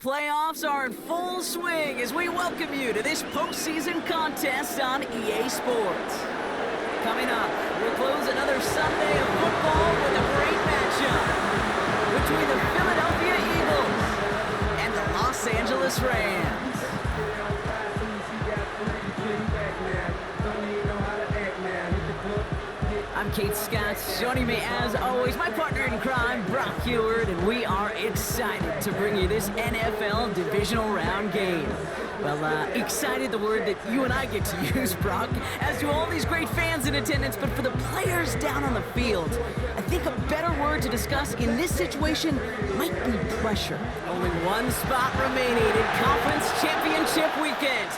playoffs are in full swing as we welcome you to this postseason contest on EA Sports. Coming up, we'll close another Sunday of football with a great matchup between the Philadelphia Eagles and the Los Angeles Rams. I'm Kate Scott. Joining me as always, my partner in crime, Brock Heward, and we are excited to bring you this NFL Divisional Round game. Well, excited, the word that you and I get to use, Brock, as do all these great fans in attendance, but for the players down on the field, I think a better word to discuss in this situation might be pressure. Only one spot remaining in Conference Championship weekend.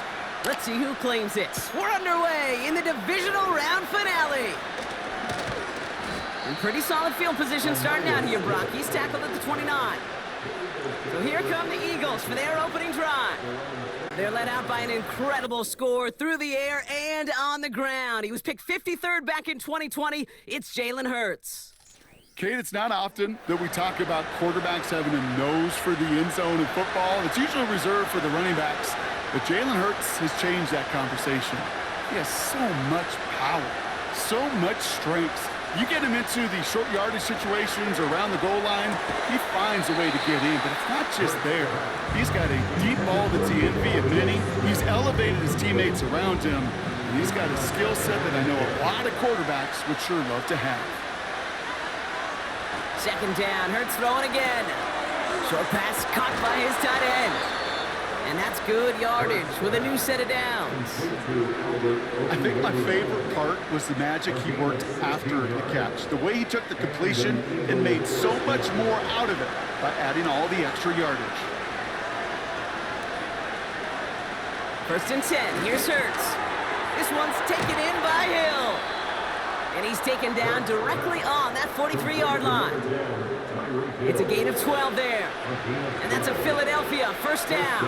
Let's see who claims it. We're underway in the Divisional Round finale. In pretty solid field position starting out here, Brock. He's tackled at the 29. So here come the Eagles for their opening drive. They're led out by an incredible score through the air and on the ground. He was picked 53rd back in 2020. It's Jalen Hurts. Kate, it's not often that we talk about quarterbacks having a nose for the end zone in football. It's usually reserved for the running backs. But Jalen Hurts has changed that conversation. He has so much power, so much strength. You get him into the short yardage situations around the goal line, he finds a way to get in, but it's not just there. He's got a deep ball that's the envy of many. He's elevated his teammates around him, and he's got a skill set that I know a lot of quarterbacks would sure love to have. Second down, Hurts throwing again. Short pass caught by his tight end. And that's good yardage with a new set of downs. I think my favorite part was the magic he worked after the catch. The way he took the completion and made so much more out of it by adding all the extra yardage. First and 10, here's Hurts. This one's taken in by Hill. And he's taken down directly on that 43-yard line. It's a gain of 12 there. And that's a Philadelphia first down.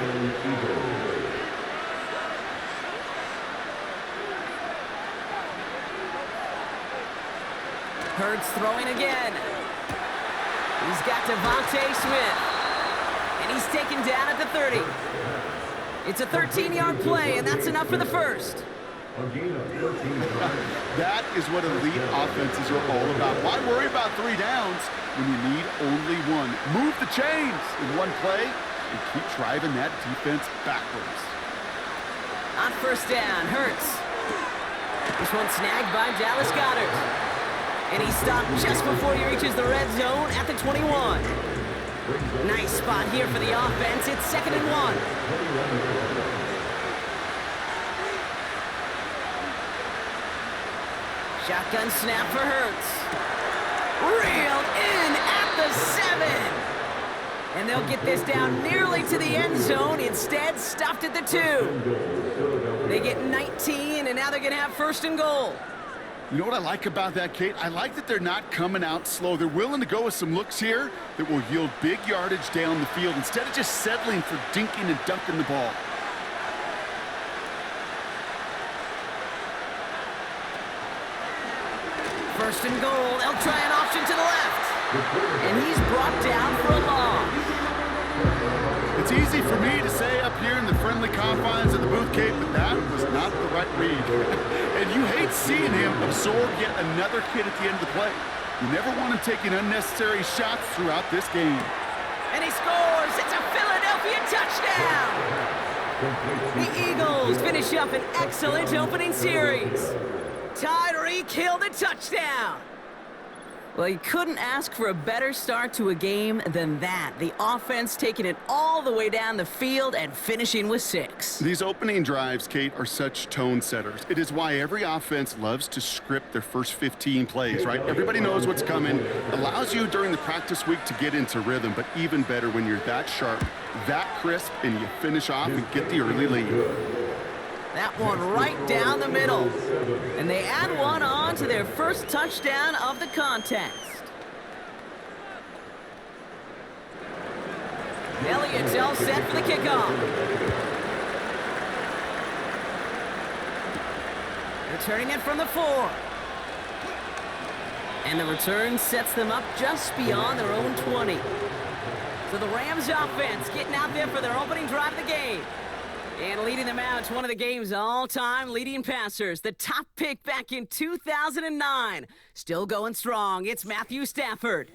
Hurts throwing again. He's got Devontae Smith. And he's taken down at the 30. It's a 13-yard play, and that's enough for the first. That is what elite offenses are all about. Why worry about 3 downs when you need only one? Move the chains in one play and keep driving that defense backwards. On first down, Hurts. This one snagged by Dallas Goedert. And he stopped just before he reaches the red zone at the 21. Nice spot here for the offense. It's 2nd and 1. Shotgun snap for Hurts. Reeled in at the 7. And they'll get this down nearly to the end zone. Instead, stopped at the 2. They get 19, and now they're going to have 1st and goal. You know what I like about that, Kate? I like that they're not coming out slow. They're willing to go with some looks here that will yield big yardage down the field instead of just settling for dinking and dunking the ball. First and goal, they'll try an option to the left. And he's brought down for a loss. It's easy for me to say up here in the friendly confines of the booth, Kate, but that was not the right read. And you hate seeing him absorb yet another hit at the end of the play. You never want him taking unnecessary shots throughout this game. And he scores! It's a Philadelphia touchdown! The Eagles finish up an excellent opening series. Tyreek Hill the touchdown. Well, you couldn't ask for a better start to a game than that. The offense taking it all the way down the field and finishing with 6. These opening drives, Kate, are such tone setters. It is why every offense loves to script their first 15 plays, right? Everybody knows what's coming. Allows you during the practice week to get into rhythm, but even better when you're that sharp, that crisp, and you finish off and get the early lead. That one right down the middle. And they add one on to their first touchdown of the contest. Elliott's all set for the kickoff. Returning it from the 4. And the return sets them up just beyond their own 20. So the Rams offense getting out there for their opening drive of the game. And leading them out to one of the game's all-time leading passers, the top pick back in 2009. Still going strong, it's Matthew Stafford.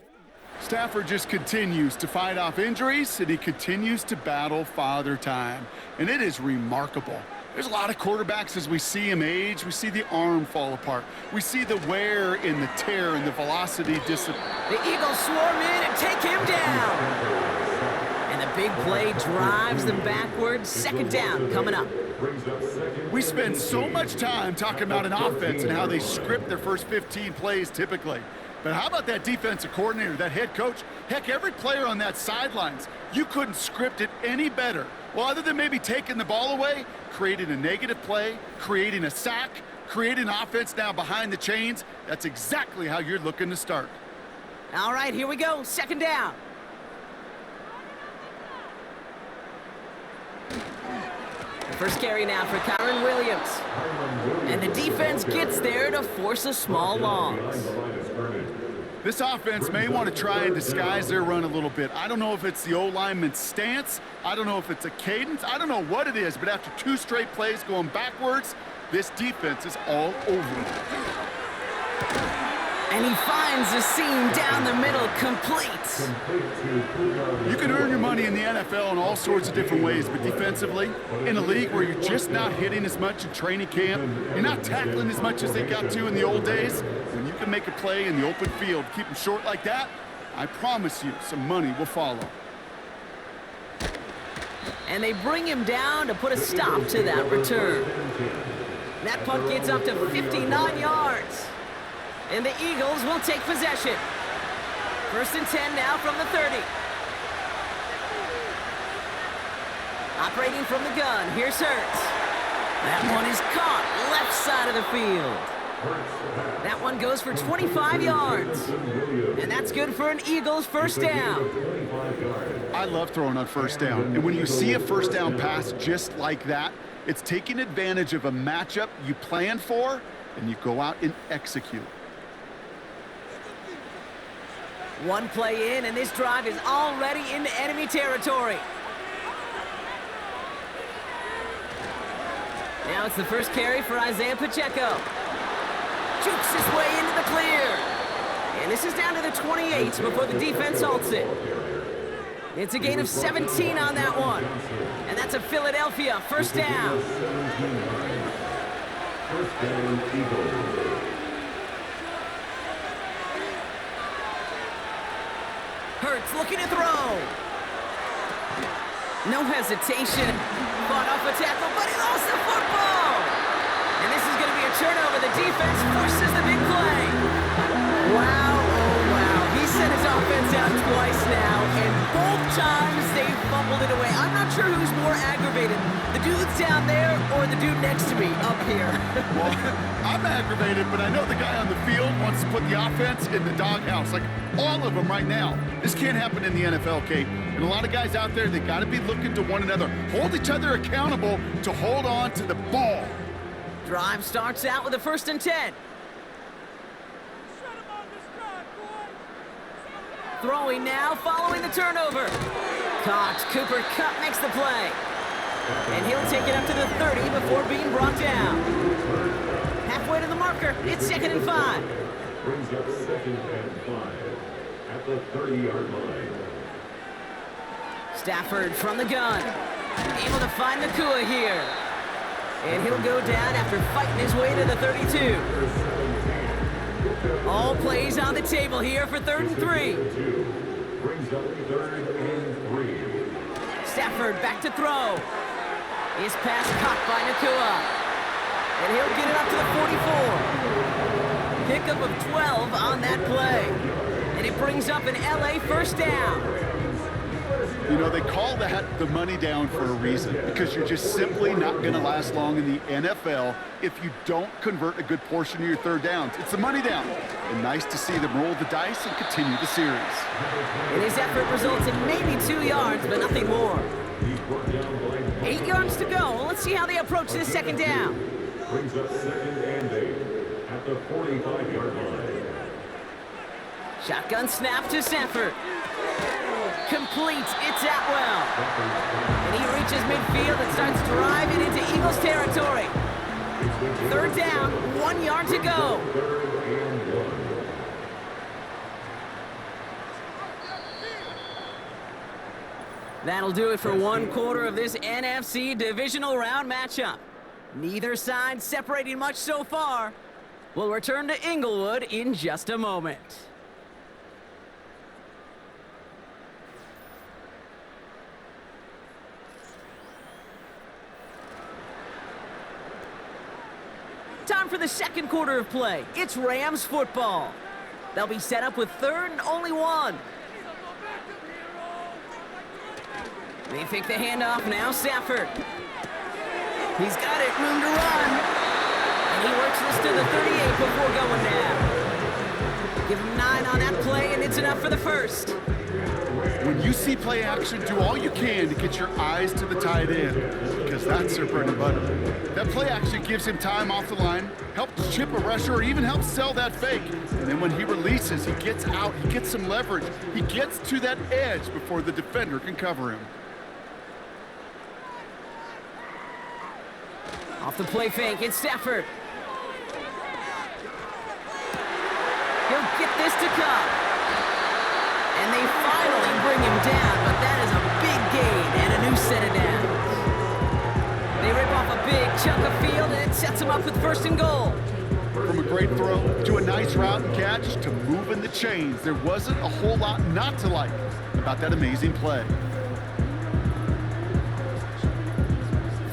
Stafford just continues to fight off injuries, and he continues to battle Father Time. And it is remarkable. There's a lot of quarterbacks as we see him age. We see the arm fall apart. We see the wear in the tear and the velocity disappear. The Eagles swarm in and take him down. And the big play drives them backwards. Second down coming up. We spend so much time talking about an offense and how they script their first 15 plays typically. But how about that defensive coordinator, that head coach? Heck, every player on that sidelines, you couldn't script it any better. Well, other than maybe taking the ball away, creating a negative play, creating a sack, creating offense now behind the chains, that's exactly how you're looking to start. All right, here we go. Second down. The first carry now for Kyron Williams. And the defense gets there to force a small loss. This offense may want to try and disguise their run a little bit. I don't know if it's the O-lineman's stance. I don't know if it's a cadence. I don't know what it is, but after 2 straight plays going backwards, this defense is all over it. And he finds the seam down the middle, complete. You can earn your money in the NFL in all sorts of different ways, but defensively, in a league where you're just not hitting as much in training camp, you're not tackling as much as they got to in the old days, when you can make a play in the open field, keep them short like that, I promise you some money will follow. And they bring him down to put a stop to that return. That punt gets up to 59 yards. And the Eagles will take possession. First and 10 now from the 30. Operating from the gun, here's Hurts. That one is caught, left side of the field. That one goes for 25 yards. And that's good for an Eagles first down. I love throwing on first down. And when you see a first down pass just like that, it's taking advantage of a matchup you plan for, and you go out and execute. One play in, and this drive is already into enemy territory. Now it's the first carry for Isaiah Pacheco. Jukes his way into the clear. And this is down to the 28 before the defense halts it. It's a gain of 17 on that one. And that's a Philadelphia first down. First down, Eagles. Hurts looking to throw. No hesitation. Fought off a tackle, but he lost the football. And this is going to be a turnover. The defense forces the big play. Wow, oh wow. He sent his offense out twice now, and both times they fumbled it away. I'm not sure who's more aggravated, the dudes down there or the dude next to me up here. Well, I'm aggravated, but I know the guy on the field wants to put the offense in the doghouse, like all of them right now. This can't happen in the NFL, Kate. And a lot of guys out there, they got to be looking to one another. Hold each other accountable to hold on to the ball. Drive starts out with a first and 10. Throwing now, following the turnover. Caught. Cooper Kupp makes the play. And he'll take it up to the 30 before being brought down. Halfway to the marker. It's 2nd and 5. Brings up 2nd and 5 at the 30-yard line. Stafford from the gun. Able to find Nacua here. And he'll go down after fighting his way to the 32. All plays on the table here for 3rd and 3. Brings up 3rd and 3. Stafford back to throw. His pass caught by Nacua. And he'll get it up to the 44. Pickup of 12 on that play. And it brings up an LA first down. You know, they call that the money down for a reason, because you're just simply not going to last long in the NFL if you don't convert a good portion of your 3rd downs. It's the money down. And nice to see them roll the dice and continue the series. And his effort results in maybe 2 yards, but nothing more. 8 yards to go. Let's see how they approach this 2nd down. Brings up 2nd and 8 at the 45-yard line. Shotgun snap to Stafford. Complete. It's Atwell. And he reaches midfield and starts driving into Eagles territory. 3rd down, 1 yard to go. That'll do it for 1/4 of this NFC Divisional Round matchup. Neither side separating much so far. We'll return to Inglewood in just a moment. Time for the 2nd quarter of play. It's Rams football. They'll be set up with 3rd and only 1. They fake the handoff now. Stafford. He's got it. Room to run. And he works this to the 38 before going down. Give him 9 on that play, and it's enough for the first. When you see play action, do all you can to get your eyes to the tight end, because that's their bread and butter. That play action gives him time off the line, helps chip a rusher, or even helps sell that fake. And then when he releases, he gets out, he gets some leverage. He gets to that edge before the defender can cover him. Off the play fake, it's Stafford. He'll get this to Kupp. And they finally bring him down, but that is a big gain and a new set of downs. They rip off a big chunk of field, and it sets him up with 1st and goal. From a great throw to a nice route and catch to moving the chains, there wasn't a whole lot not to like about that amazing play.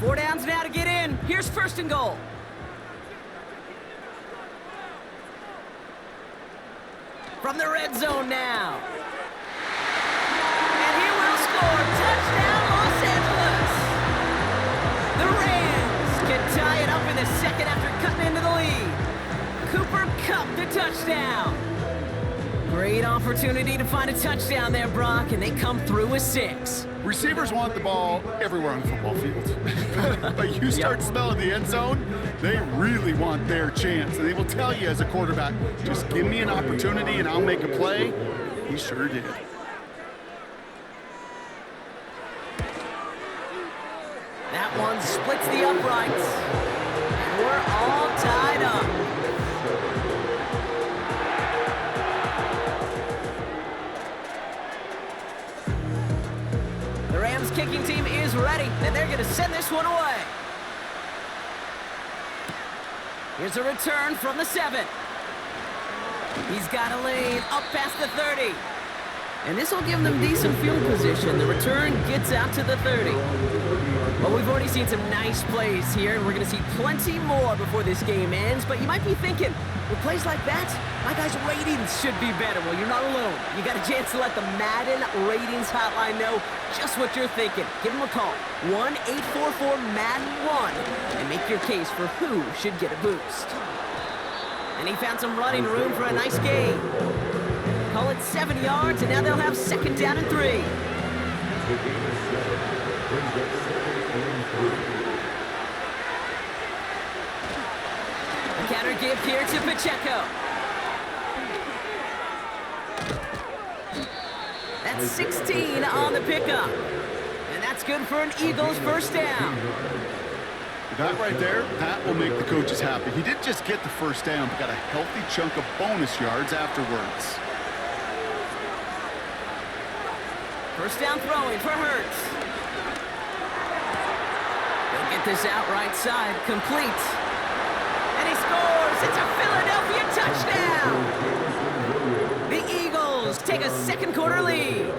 4 downs now to get in. Here's 1st and goal. From the red zone now. And he will score. Touchdown, Los Angeles. The Rams can tie it up in the 2nd after cutting into the lead. Cooper Kupp the touchdown. Great opportunity to find a touchdown there, Brock, and they come through with 6. Receivers want the ball everywhere on the football field. But you start smelling the end zone, they really want their chance. And they will tell you as a quarterback, just give me an opportunity and I'll make a play. He sure did. That one splits the uprights. And we're all tied up. The Rams kicking team is ready, and they're going to send this one away. Here's a return from the 7. He's got a lane up past the 30. And this will give them decent field position. The return gets out to the 30. Well, we've already seen some nice plays here, and we're going to see plenty more before this game ends. But you might be thinking, with plays like that, my guys' ratings should be better. Well, you're not alone. You got a chance to let the Madden Ratings Hotline know just what you're thinking. Give them a call, 1-844-MADDEN-1, and make your case for who should get a boost. And he found some running room for a nice gain. Call it 7 yards, and now they'll have 2nd down and 3. The counter give here to Pacheco. That's 16 on the pickup. And that's good for an Eagles 1st down. That right there, that will make the coaches happy. He didn't just get the 1st down, but got a healthy chunk of bonus yards afterwards. 1st down throwing for Hurts. They'll get this out right side, complete. And he scores! It's a Philadelphia touchdown! The Eagles take a 2nd quarter lead.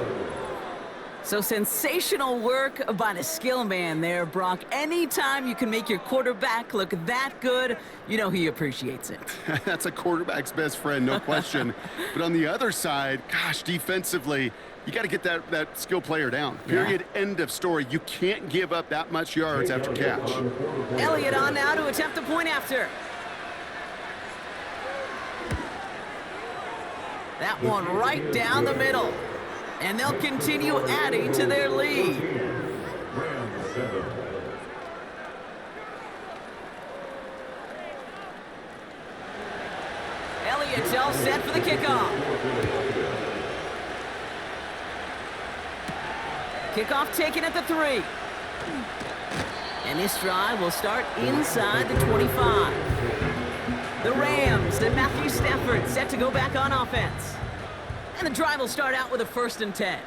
So sensational work by the skill man there, Brock. Anytime you can make your quarterback look that good, you know he appreciates it. That's a quarterback's best friend, no question. But on the other side, gosh, defensively, you got to get that skill player down. Period. Yeah. End of story. You can't give up that much yards after catch. Elliott on now to attempt the point after. That one right down the middle. And they'll continue adding to their lead. Elliott's all set for the kickoff. Kickoff taken at the 3. And this drive will start inside the 25. The Rams and Matthew Stafford set to go back on offense. And the drive will start out with a 1st and 10.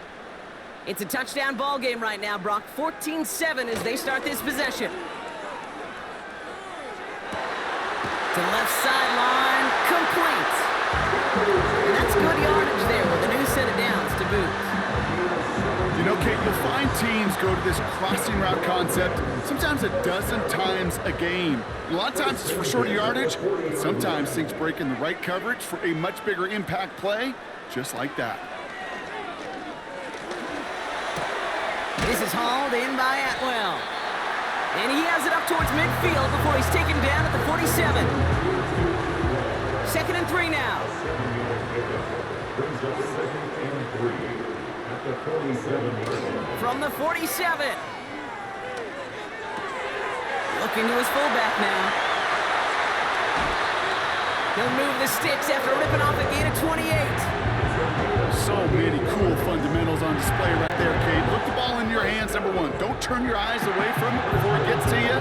It's a touchdown ball game right now, Brock. 14-7 as they start this possession. To the left sideline, complete. And that's good yardage there with a new set of downs to boot. You know, Kate, you'll find teams go to this crossing route concept sometimes a dozen times a game. A lot of times it's for shorter yardage, but sometimes things break in the right coverage for a much bigger impact play, just like that. This is hauled in by Atwell. And he has it up towards midfield before he's taken down at the 47. 2nd and 3 now. From the 47. Looking to his fullback now. He'll move the sticks after ripping off a gain of 28. So many cool fundamentals on display right there, Kate. Put the ball in your hands, number one. Don't turn your eyes away from it before it gets to you.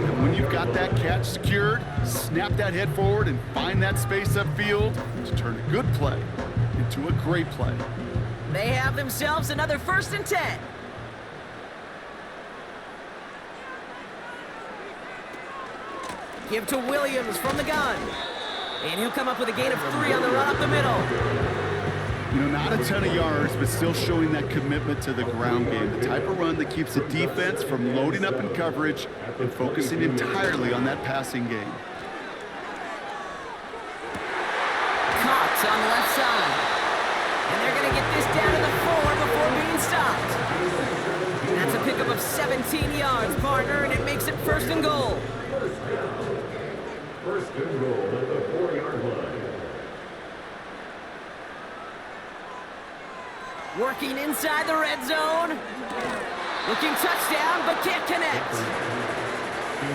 And when you've got that catch secured, snap that head forward and find that space upfield to turn a good play into a great play. They have themselves another 1st and 10. Give to Williams from the gun. And he'll come up with a gain of 3 on the run up the middle. You know, not a ton of yards, but still showing that commitment to the ground game. The type of run that keeps the defense from loading up in coverage and focusing entirely on that passing game. Caught on the left side. And they're going to get this down to the 4 before being stopped. That's a pickup of 17 yards, partner, and it makes it 1st and goal. First and goal at the 4-yard line. Working inside the red zone. Looking touchdown, but can't connect.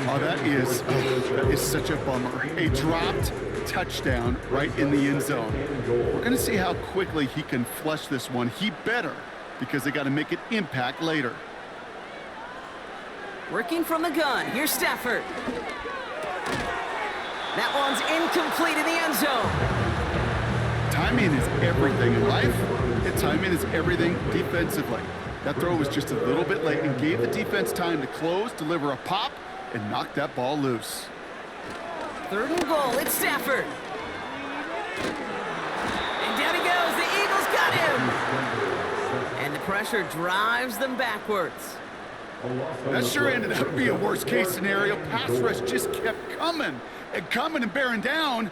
Oh, that is such a bummer. A dropped touchdown right in the end zone. We're going to see how quickly he can flush this one. He better, because they got to make it impact later. Working from the gun. Here's Stafford. That one's incomplete in the end zone. Timing is everything in life, and timing is everything defensively. That throw was just a little bit late and gave the defense time to close, deliver a pop, and knock that ball loose. 3rd and goal. It's Stafford. And down he goes. The Eagles got him. And the pressure drives them backwards. That sure ended up being a worst-case scenario. Pass rush just kept coming and bearing down,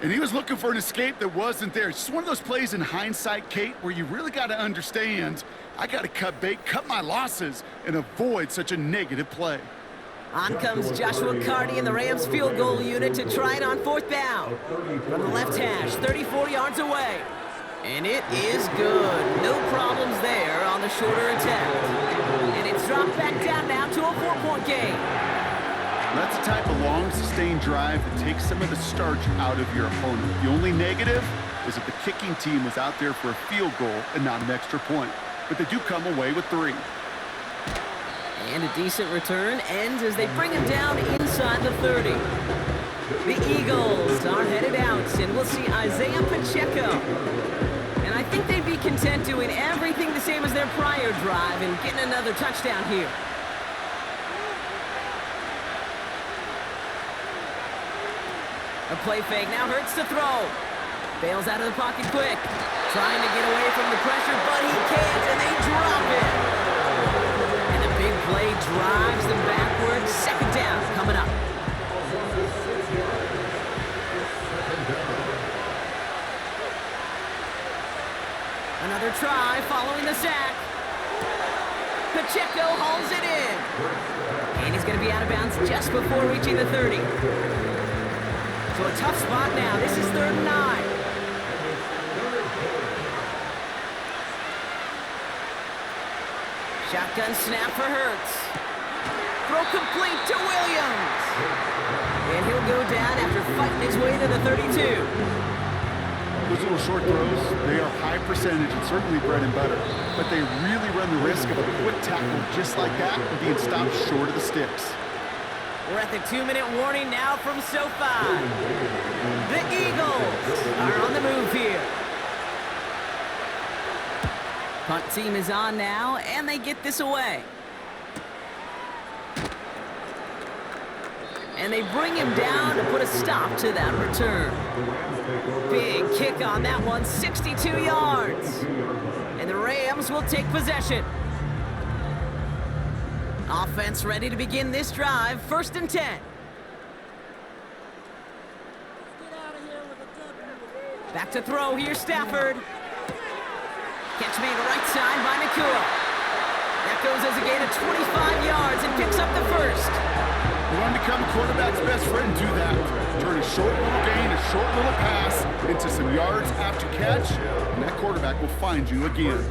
and he was looking for an escape that wasn't there. It's just one of those plays in hindsight, Kate, where you really got to understand, I got to cut bait, cut my losses, and avoid such a negative play. On comes Joshua Carty and the Rams field goal unit to try it on 4th down. From the left hash, 34 yards away. And it is good. No problems there on the shorter attempt. And it's dropped back down now to a 4-point game. That's the type of long, sustained drive that takes some of the starch out of your opponent. The only negative is that the kicking team was out there for a field goal and not an extra point. But they do come away with 3. And a decent return ends as they bring him down inside the 30. The Eagles are headed out, and we'll see Isaiah Pacheco. And I think they'd be content doing everything the same as their prior drive and getting another touchdown here. A play fake now hurts to throw. Bails out of the pocket quick. Trying to get away from the pressure, but he can't, and they drop it. And the big play drives them backwards. 2nd down coming up. Another try following the sack. Pacheco hauls it in. And he's going to be out of bounds just before reaching the 30. So a tough spot now. This is 3rd and 9. Shotgun snap for Hurts. Throw complete to Williams. And he'll go down after fighting his way to the 32. Those little short throws, they are high percentage and certainly bread and butter. But they really run the risk of a quick tackle just like that and being stopped short of the sticks. We're at the 2-minute warning now from SoFi. The Eagles are on the move here. Punt team is on now, and they get this away. And they bring him down to put a stop to that return. Big kick on that one, 62 yards. And the Rams will take possession. Offense ready to begin this drive, 1st and 10. Back to throw here, Stafford. Catch made right side by Nacua. That goes as a gain of 25 yards and picks up the first. You want to become a quarterback's best friend, do that. Turn a short little gain, a short little pass into some yards after catch, and that quarterback will find you again.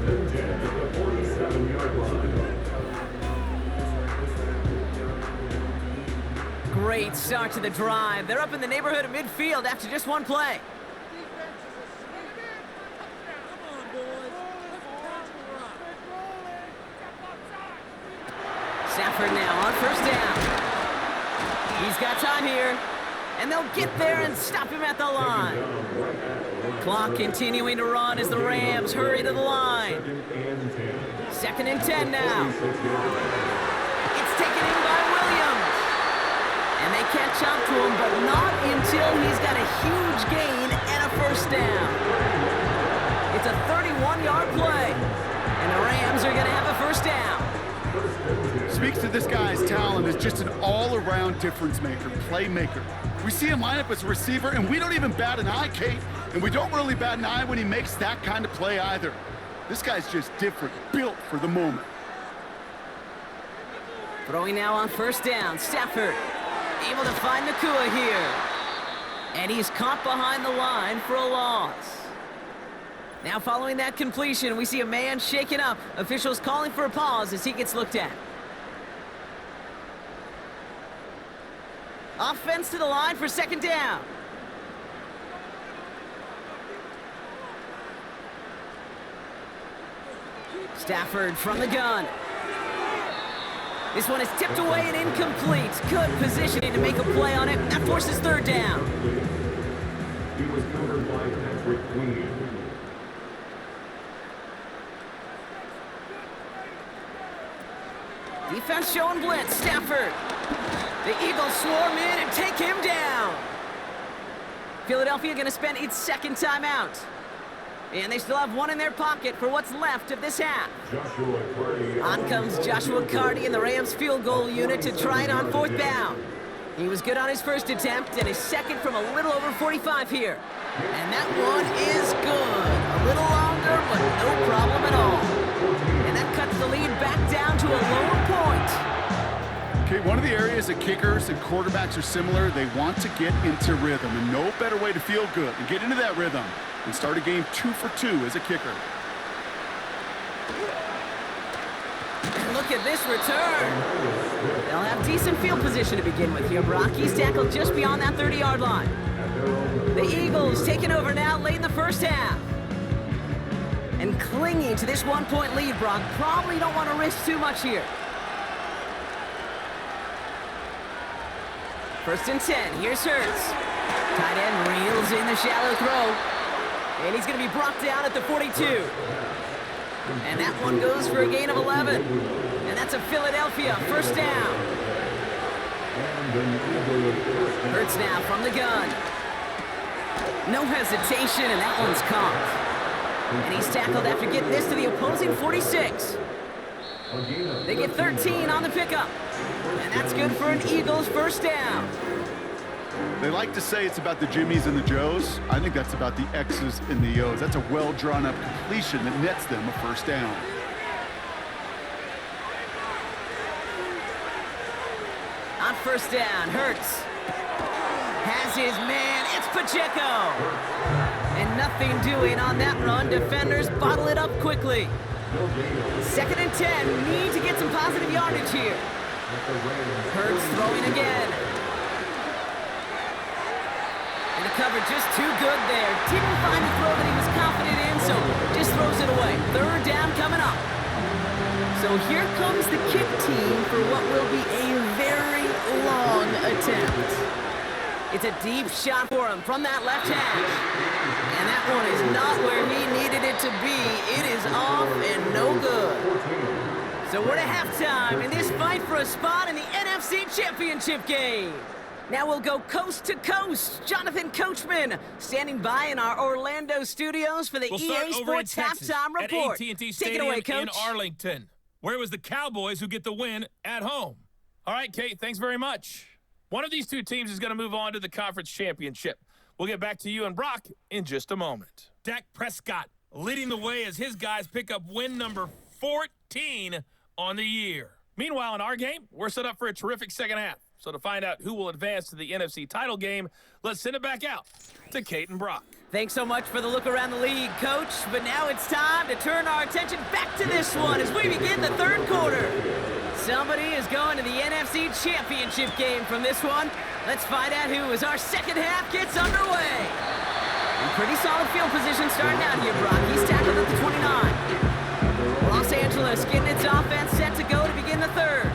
Great start to the drive. They're up in the neighborhood of midfield after just one play. Stafford now on 1st down. He's got time here, and they'll get there and stop him at the line. Clock continuing to run as the Rams hurry to the line. 2nd and 10 now. It's taken in by Williams. And they catch up to him, but not until he's got a huge gain and a 1st down. It's a 31-yard play, and the Rams are going to have a 1st down. Speaks to this guy's talent as just an all-around difference maker, playmaker. We see him line up as a receiver, and we don't even bat an eye, Kate, and we don't really bat an eye when he makes that kind of play either. This guy's just different, built for the moment. Throwing now on 1st down, Stafford able to find Nacua here. And he's caught behind the line for a loss. Now following that completion, we see a man shaken up. Officials calling for a pause as he gets looked at. Offense to the line for 2nd down. Stafford from the gun. This one is tipped away and incomplete. Good positioning to make a play on it. That forces 3rd down. He was covered by Patrick Queen. Defense showing blitz. Stafford. The Eagles swarm in and take him down. Philadelphia going to spend its 2nd timeout. And they still have one in their pocket for what's left of this half. On comes Joshua Carty and the Rams field goal unit to try it on 4th down. He was good on his 1st attempt and his 2nd from a little over 45 here. And that one is good. A little longer, but no problem at all. And that cuts the lead back down to a lower point. Okay, one of the areas that kickers and quarterbacks are similar, they want to get into rhythm, and no better way to feel good and get into that rhythm and start a game 2 for 2 as a kicker. And look at this return. They'll have decent field position to begin with here, Brock. He's tackled just beyond that 30-yard line. The Eagles taking over now late in the 1st half. And clinging to this 1-point lead, Brock. Probably don't want to risk too much here. 1st and 10. Here's Hurts. Tight end reels in the shallow throw. And he's going to be brought down at the 42. And that one goes for a gain of 11. And that's a Philadelphia 1st down. Hurts now from the gun. No hesitation, and that one's caught. And he's tackled after getting this to the opposing 46. They get 13 on the pickup. And that's good for an Eagles 1st down. They like to say it's about the Jimmies and the Joes. I think that's about the X's and the O's. That's a well-drawn-up completion that nets them a 1st down. On 1st down, Hurts has his man. It's Pacheco. And nothing doing on that run. Defenders bottle it up quickly. 2nd and 10. Need to get some positive yardage here. Hurts throwing again. And the cover just too good there. Didn't find the throw that he was confident in, so just throws it away. Third down coming up. So here comes the kick team for what will be a very long attempt. It's a deep shot for him from that left hash. And that one is not where he needed it to be. It is off and no good. So we're at halftime in this fight for a spot in the NFC Championship game. Now we'll go coast to coast. Jonathan Coachman standing by in our Orlando studios for the EA Sports Halftime Report. At AT&T Take Stadium it away, Coach. in Arlington, where it was the Cowboys who get the win at home. All right, Kate, thanks very much. One of these two teams is going to move on to the conference championship. We'll get back to you and Brock in just a moment. Dak Prescott leading the way as his guys pick up win number 14 on the year. Meanwhile, in our game, we're set up for a terrific second half. So to find out who will advance to the NFC title game, let's send it back out to Kate and Brock. Thanks so much for the look around the league, Coach. But now it's time to turn our attention back to this one as we begin the third quarter. Somebody is going to the NFC Championship game from this one. Let's find out who as our second half gets underway. In pretty solid field position starting out here, Brock. He's tackled at the 29. Los Angeles getting its offense set to go to begin the third.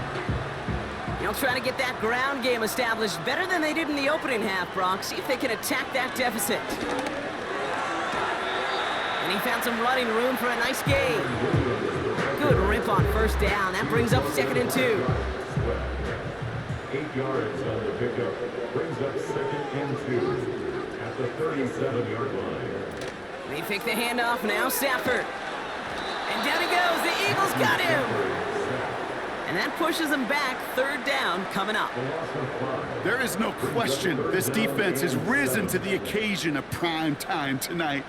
They'll try to get that ground game established better than they did in the opening half, Brock. See if they can attack that deficit. And he found some running room for a nice gain. Good rip on first down. That brings up 2nd and 2. 8 yards on the pickup. Brings up 2nd and 2 at the 37-yard line. They pick the handoff now. Stafford. And down he goes. The Eagles got him. And that pushes them back. 3rd down coming up. There is no question this defense has risen to the occasion of prime time tonight.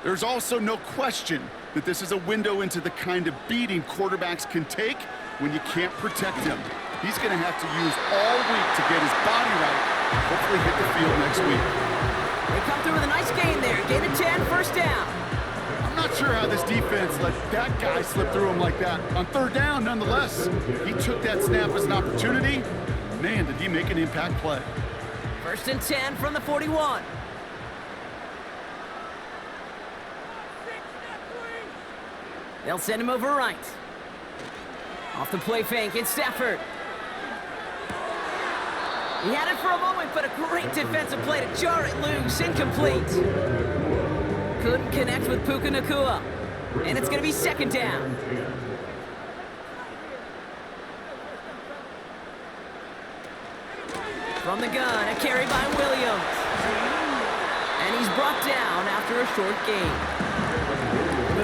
There's also no question that this is a window into the kind of beating quarterbacks can take when you can't protect him. He's going to have to use all week to get his body right and hopefully hit the field next week. They come through with a nice gain there. Gain of 10, 1st down. I'm not sure how this defense let that guy slip through him like that. On 3rd down, nonetheless, he took that snap as an opportunity. Man, did he make an impact play. 1st and 10 from the 41. They'll send him over right. Off the play fake, it's Stafford. He had it for a moment, but a great defensive play to jar it loose. Incomplete. Couldn't connect with Puka Nacua. And it's going to be 2nd down. From the gun, a carry by Williams. And he's brought down after a short gain.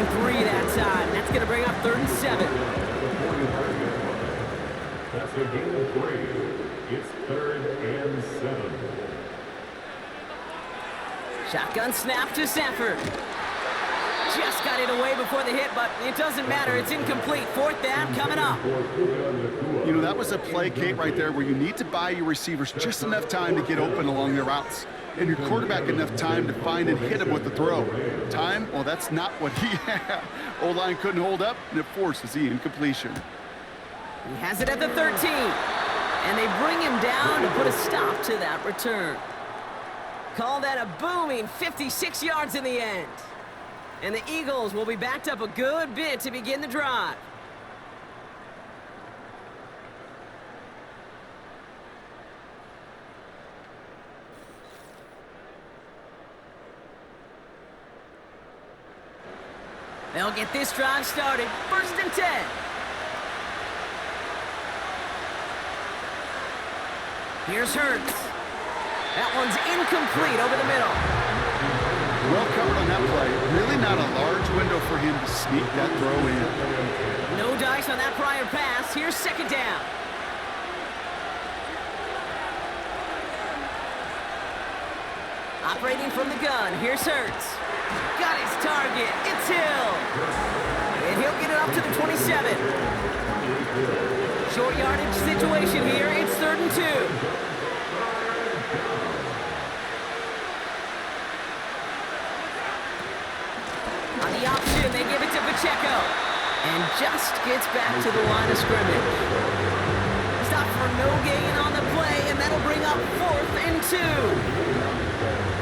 3 that time. That's going to bring up 3rd and 7. That's a gain of 3. It's 3rd and 7. Shotgun snap to Stafford. Just got it away before the hit, but it doesn't matter. It's incomplete. 4th down coming up. You know, that was a play, Kate, right there where you need to buy your receivers just enough time to get open along their routes. And your quarterback enough time to find and hit him with the throw. Time? Well, that's not what he had. O-line couldn't hold up, and it forces the incompletion. He has it at the 13. And they bring him down to put a stop to that return. Call that a booming 56 yards in the end. And the Eagles will be backed up a good bit to begin the drive. They'll get this drive started. 1st and 10. Here's Hurts. That one's incomplete over the middle. Well covered on that play. Really not a large window for him to sneak that throw in. No dice on that prior pass. Here's 2nd down. Operating from the gun. Here's Hurts. Got his target. It's Hill. And he'll get it up to the 27. Short yardage situation here. It's 3rd and 2. On the option, they give it to Pacheco. And just gets back to the line of scrimmage. Stop for no gain on the play, and that'll bring up 4th and 2.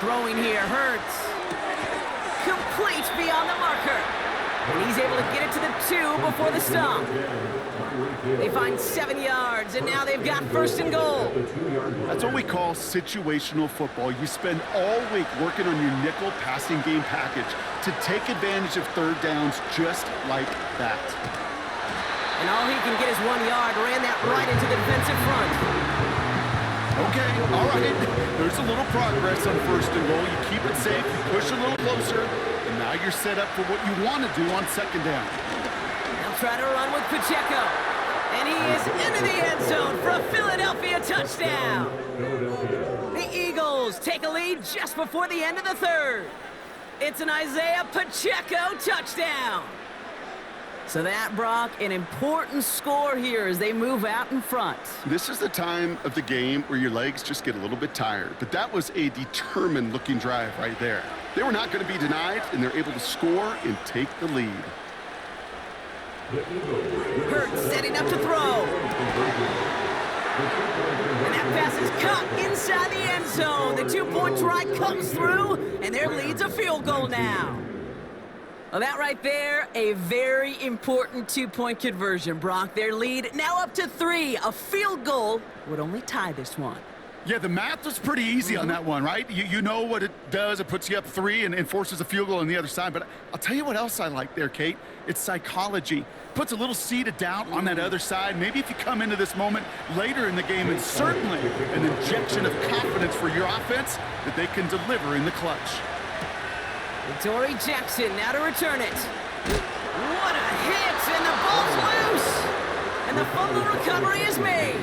Throwing here, Hurts. Complete beyond the marker. And he's able to get it to the 2 before the stop. They find 7 yards, and now they've got first and goal. That's what we call situational football. You spend all week working on your nickel passing game package to take advantage of third downs just like that. And all he can get is 1 yard. Ran that right into the defensive front. Okay, all right. There's a little progress on first and goal. You keep it safe, you push a little closer, and now you're set up for what you want to do on second down. They'll try to run with Pacheco. And he is into the end zone for a Philadelphia touchdown. The Eagles take a lead just before the end of the third. It's an Isaiah Pacheco touchdown. So that, Brock, an important score here as they move out in front. This is the time of the game where your legs just get a little bit tired. But that was a determined-looking drive right there. They were not going to be denied, and they're able to score and take the lead. Hurts setting up to throw. And that pass is caught inside the end zone. The 2-point try comes through, and their lead's a field goal now. Well, that right there, a very important 2-point conversion, Brock. Their lead now up to 3. A field goal would only tie this one. Yeah, the math was pretty easy on that one, right? You know what it does. It puts you up 3 and forces a field goal on the other side. But I'll tell you what else I like there, Kate. It's psychology. Puts a little seed of doubt on that other side. Maybe if you come into this moment later in the game, and certainly an injection of confidence for your offense that they can deliver in the clutch. Dory Jackson now to return it. What a hit, and the ball's loose. And the fumble recovery is made.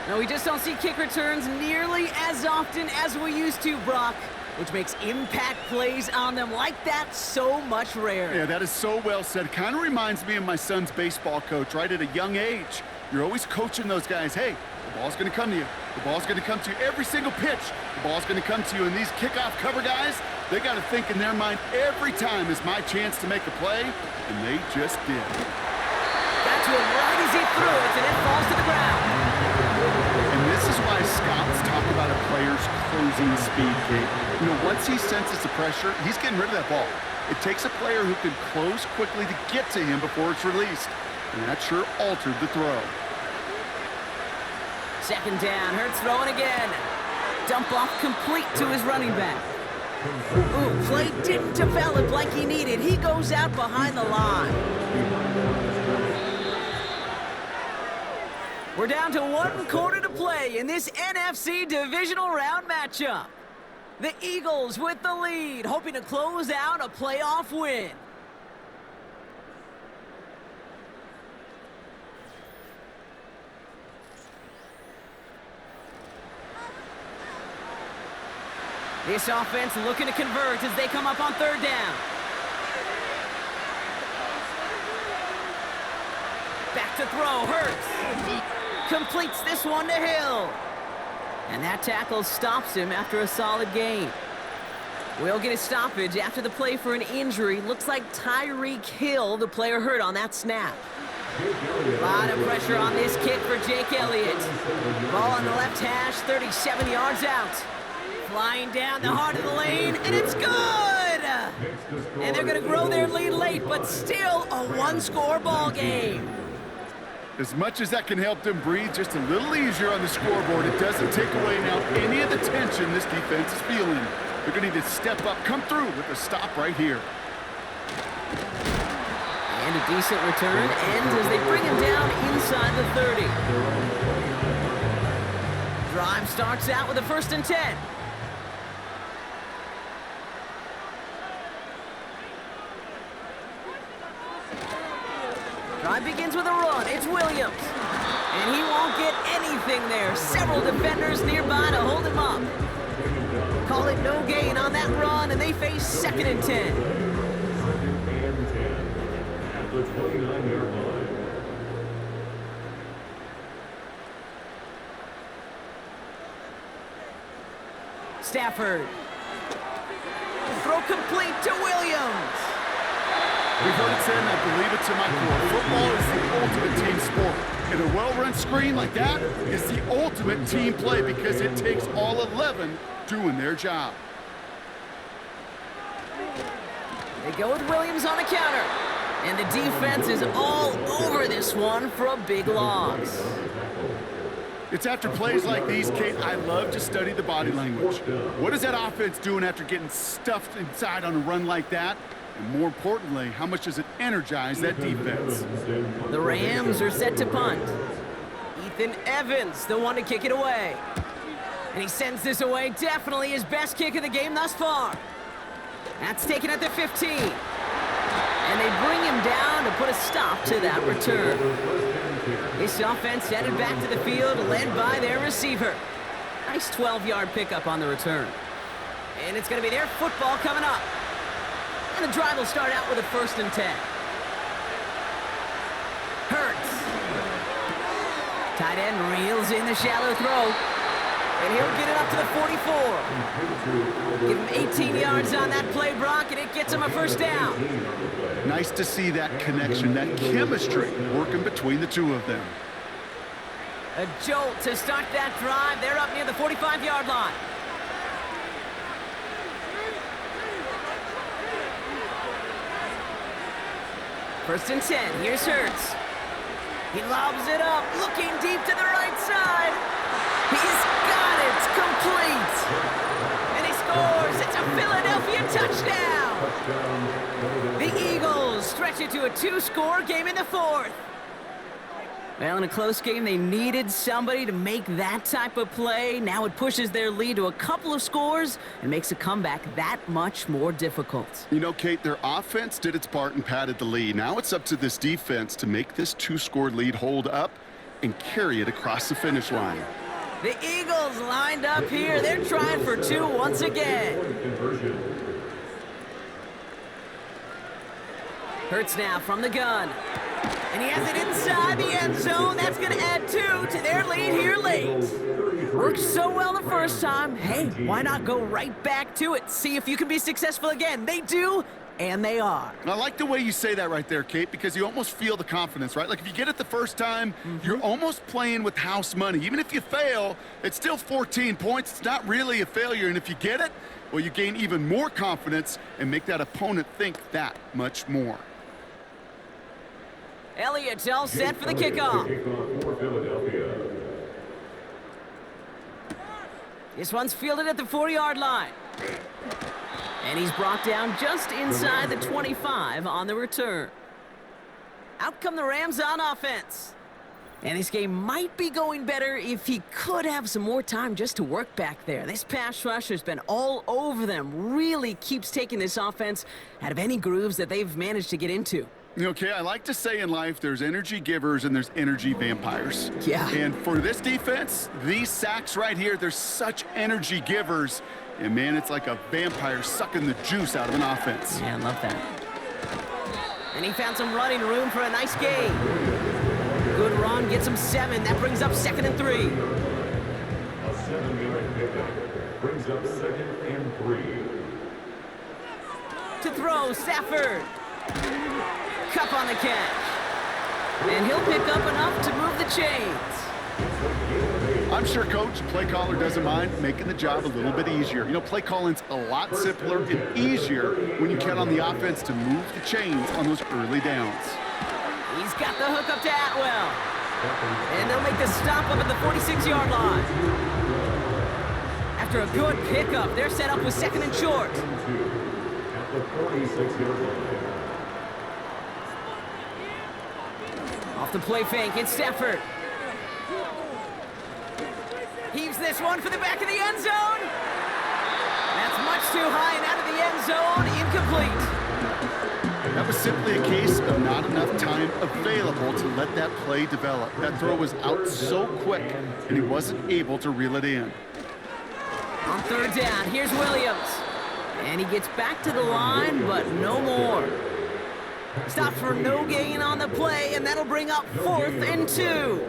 Now, we just don't see kick returns nearly as often as we used to, Brock, which makes impact plays on them like that so much rarer. Yeah, that is so well said. Kind of reminds me of my son's baseball coach, right? At a young age, you're always coaching those guys. Hey, the ball's going to come to you. The ball's going to come to you every single pitch. The ball's going to come to you. And these kickoff cover guys, they got to think in their mind every time is my chance to make a play, and they just did. Got to him right as he threw it, and it falls to the ground. And this is why scouts talk about a player's closing speed, Kate. You know, once he senses the pressure, he's getting rid of that ball. It takes a player who can close quickly to get to him before it's released. And that sure altered the throw. Second down, Hurts throwing again. Dump off complete to his running back. Ooh, play didn't develop like he needed. He goes out behind the line. We're down to 1 quarter to play in this NFC Divisional Round matchup. The Eagles with the lead, hoping to close out a playoff win. This offense looking to convert as they come up on third down. Back to throw, Hurts. Completes this one to Hill. And that tackle stops him after a solid gain. We'll get a stoppage after the play for an injury. Looks like Tyreek Hill, the player hurt on that snap. A lot of pressure on this kick for Jake Elliott. Ball on the left hash, 37 yards out. Flying down the heart of the lane, and it's good! And they're going to grow their lead late, but still a one-score ball game. As much as that can help them breathe just a little easier on the scoreboard, it doesn't take away now any of the tension this defense is feeling. They're going to need to step up, come through with a stop right here. And a decent return ends as they bring him down inside the 30. Drive starts out with a 1st and 10. Drive begins with a run. It's Williams. And he won't get anything there. Several defenders nearby to hold him up. Call it no gain on that run, and they face 2nd and 10. At the 29-yard line. Stafford. Throw complete to Williams. We've heard it said, and I believe it to my core, football is the ultimate team sport. And a well-run screen like that is the ultimate team play because it takes all 11 doing their job. They go with Williams on the counter. And the defense is all over this one for a big loss. It's after plays like these, Kate, I love to study the body language. What is that offense doing after getting stuffed inside on a run like that? And more importantly, how much does it energize that defense? The Rams are set to punt. Ethan Evans, the one to kick it away. And he sends this away, definitely his best kick of the game thus far. That's taken at the 15. And they bring him down to put a stop to that return. This offense headed back to the field, led by their receiver. Nice 12-yard pickup on the return. And it's going to be their football coming up. And the drive will start out with a 1st and 10. Hurts. Tight end reels in the shallow throw. And he'll get it up to the 44. Give him 18 yards on that play, Brock, and it gets him a 1st down. Nice to see that connection, that chemistry working between the two of them. A jolt to start that drive. They're up near the 45-yard line. First and 10. Here's Hurts. He lobs it up, looking deep to the right side. He's got it, complete. And he scores. It's a Philadelphia touchdown. The Eagles stretch it to a 2-score game in the 4th. Well, in a close game, they needed somebody to make that type of play. Now it pushes their lead to a couple of scores and makes a comeback that much more difficult. You know, Kate, their offense did its part and padded the lead. Now it's up to this defense to make this 2-score lead hold up and carry it across the finish line. The Eagles lined up here. They're trying for 2 once again. Hurts now from the gun. And he has it inside the end zone. That's going to add 2 to their lead here late. Worked so well the first time. Hey, why not go right back to it? See if you can be successful again. They do, and they are. I like the way you say that right there, Kate, because you almost feel the confidence, right? Like if you get it the first time, you're almost playing with house money. Even if you fail, it's still 14 points. It's not really a failure. And if you get it, well, you gain even more confidence and make that opponent think that much more. Elliott's all set for the kickoff. This one's fielded at the 4-yard line. And he's brought down just inside the 25 on the return. Out come the Rams on offense. And this game might be going better if he could have some more time just to work back there. This pass rush has been all over them. Really keeps taking this offense out of any grooves that they've managed to get into. Okay, I like to say in life there's energy givers and there's energy vampires. Yeah. And for this defense, these sacks right here, they're such energy givers. And man, it's like a vampire sucking the juice out of an offense. Yeah, I love that. And he found some running room for a nice gain. Good run, gets him 7. That brings up 2nd and 3. A 7-yard pickup brings up 2nd and 3. To throw, Stafford. Kupp on the catch. And he'll pick up enough to move the chains. I'm sure Coach, play caller doesn't mind making the job a little bit easier. You know, play calling's a lot simpler and easier when you count on the offense to move the chains on those early downs. He's got the hook up to Atwell. And they'll make the stop up at the 46-yard line. After a good pickup, they're set up with 2nd and short. At the 46-yard line. Off the play fake, it's Stafford. Heaves this one for the back of the end zone. That's much too high and out of the end zone, incomplete. That was simply a case of not enough time available to let that play develop. That throw was out so quick, and he wasn't able to reel it in. On 3rd down, here's Williams. And he gets back to the line, but no more. Stop for no gain on the play, and that'll bring up 4th and 2.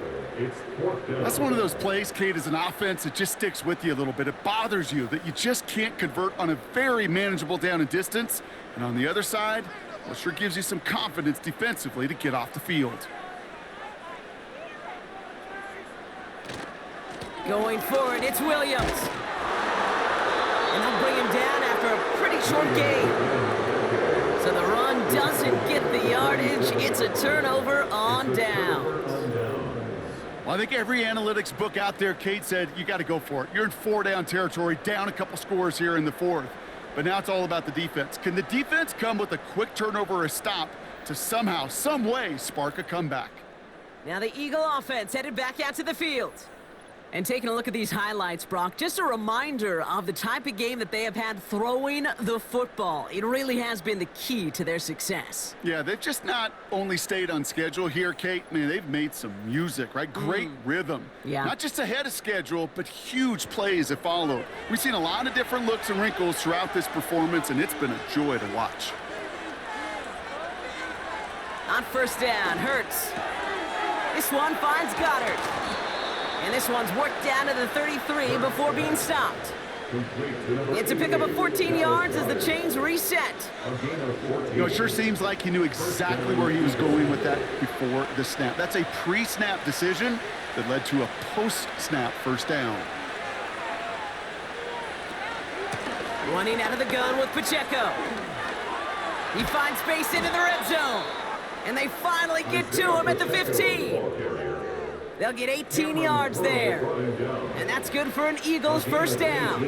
That's one of those plays, Kate, as an offense, it just sticks with you a little bit. It bothers you that you just can't convert on a very manageable down and distance. And on the other side, well, it sure gives you some confidence defensively to get off the field. Going forward, it's Williams. And they'll bring him down after a pretty short gain. can get the yardage. It's a turnover on down. Well, I think every analytics book out there, Kate, said you got to go for it. You're in 4-down territory, down a couple scores here in the fourth. But now it's all about the defense. Can the defense come with a quick turnover or a stop to somehow, some way, spark a comeback? Now the Eagle offense headed back out to the field. And taking a look at these highlights, Brock, just a reminder of the type of game that they have had throwing the football. It really has been the key to their success. Yeah, they've just not only stayed on schedule here, Kate. Man, they've made some music, right? Great rhythm. Yeah. Not just ahead of schedule, but huge plays have followed. We've seen a lot of different looks and wrinkles throughout this performance, and it's been a joy to watch. On first down, Hurts. This one finds Goddard. And this one's worked down to the 33 before being stopped. It's a pickup of 14 yards as the chains reset. You know, it sure seems like he knew exactly where he was going with that before the snap. That's a pre-snap decision that led to a post-snap first down. Running out of the gun with Pacheco. He finds space into the red zone. And they finally get to him at the 15. They'll get 18 yards there. And that's good for an Eagles first down.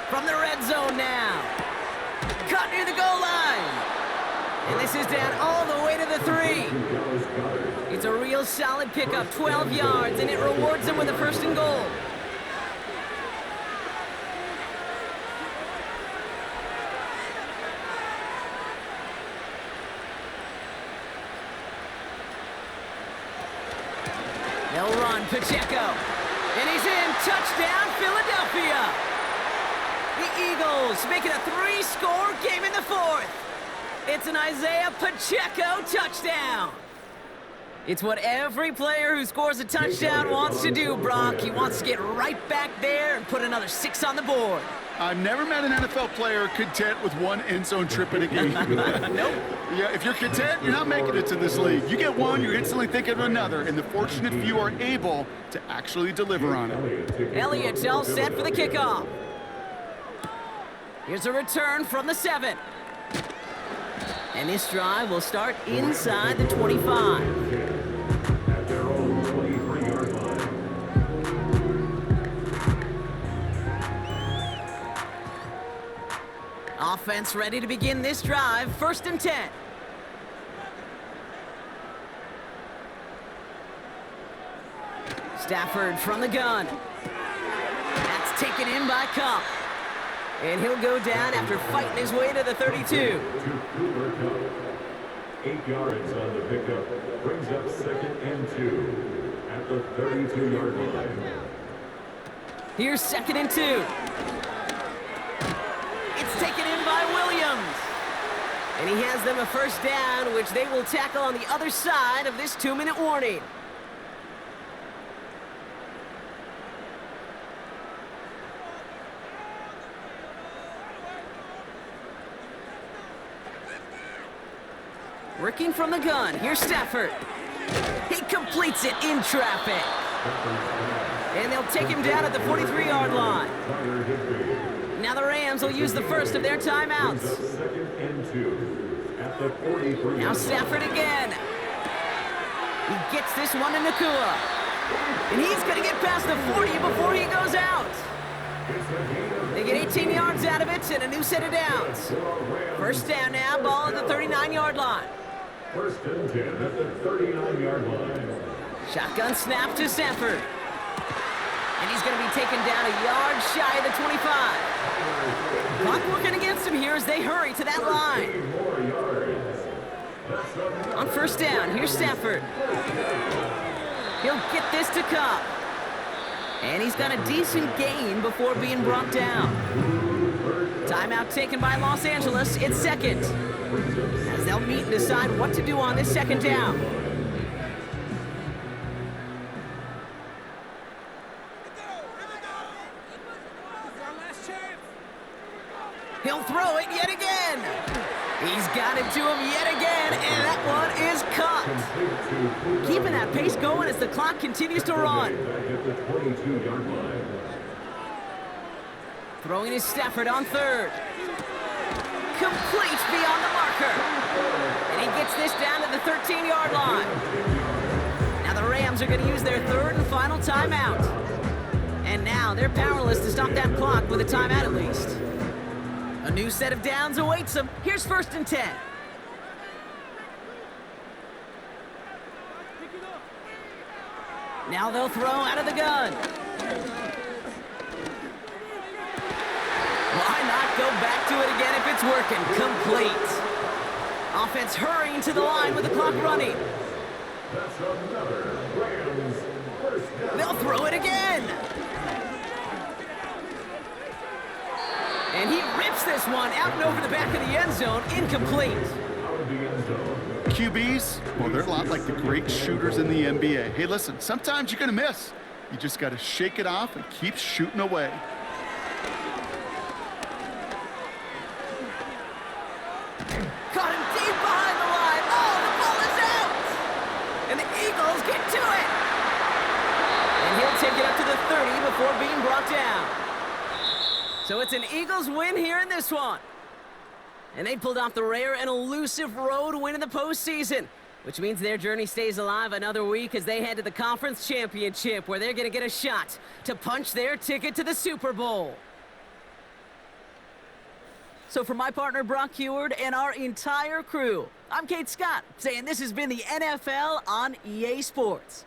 From the red zone now. Cut near the goal line. And this is down all the way to the 3. It's a real solid pickup, 12 yards, and it rewards them with a first and goal. They'll run Pacheco. And he's in. Touchdown, Philadelphia. The Eagles make it a 3-score game in the fourth. It's an Isaiah Pacheco touchdown. It's what every player who scores a touchdown wants to do, Brock. He wants to get right back there and put another 6 on the board. I've never met an NFL player content with one end zone trip in a game. Nope. Yeah, if you're content, you're not making it to this league. You get one, you're instantly thinking of another, and the fortunate few are able to actually deliver on it. Elliott's all set for the kickoff. Here's a return from the 7. And this drive will start inside the 25. Offense ready to begin this drive. First and 10. Stafford from the gun. That's taken in by Kupp. And he'll go down after fighting his way to the 32. 8 yards on the pickup. Brings up 2nd and 2 at the 32-yard line. Here's 2nd and 2. It's taken in by Williams. And he has them a first down, which they will tackle on the other side of this 2-minute warning. Working from the gun. Here's Stafford. He completes it in traffic. And they'll take him down at the 43-yard line. Now the Rams will use the first of their timeouts. Now Stafford again. He gets this one to Nacua. And he's going to get past the 40 before he goes out. They get 18 yards out of it and a new set of downs. First down now, ball at the 39-yard line. First and 10 at the 39-yard line. Shotgun snap to Stafford. And he's going to be taken down a yard shy of the 25. Clock working against him here as they hurry to that line. On first down, here's Stafford. He'll get this to Kupp. And he's got a decent gain before being brought down. Timeout taken by Los Angeles. It's 2nd. As they'll meet and decide what to do on this 2nd down. He'll throw it yet again. He's got it to him yet again, and that one is caught. Keeping that pace going as the clock continues to run. Back at the 22-yard line. Throwing his Stafford on third. Complete beyond the marker. And he gets this down to the 13-yard line. Now the Rams are going to use their third and final timeout. And now they're powerless to stop that clock with a timeout at least. A new set of downs awaits them. Here's 1st and 10. Now they'll throw out of the gun. Why not go back to it again if it's working? Complete. Offense hurrying to the line with the clock running. That's another Rams first down. They'll throw it again. And he rips this one out and over the back of the end zone. Incomplete. Out of the end zone. QBs, well, they're a lot like the great shooters in the NBA. Hey, listen, sometimes you're going to miss. You just got to shake it off and keep shooting away. Caught him deep behind the line. Oh, the ball is out. And the Eagles get to it. And he'll take it up to the 30 before being brought down. So it's an Eagles win here in this one. And they pulled off the rare and elusive road win in the postseason, which means their journey stays alive another week as they head to the conference championship, where they're going to get a shot to punch their ticket to the Super Bowl. So for my partner Brock Heward and our entire crew, I'm Kate Scott, saying this has been the NFL on EA Sports.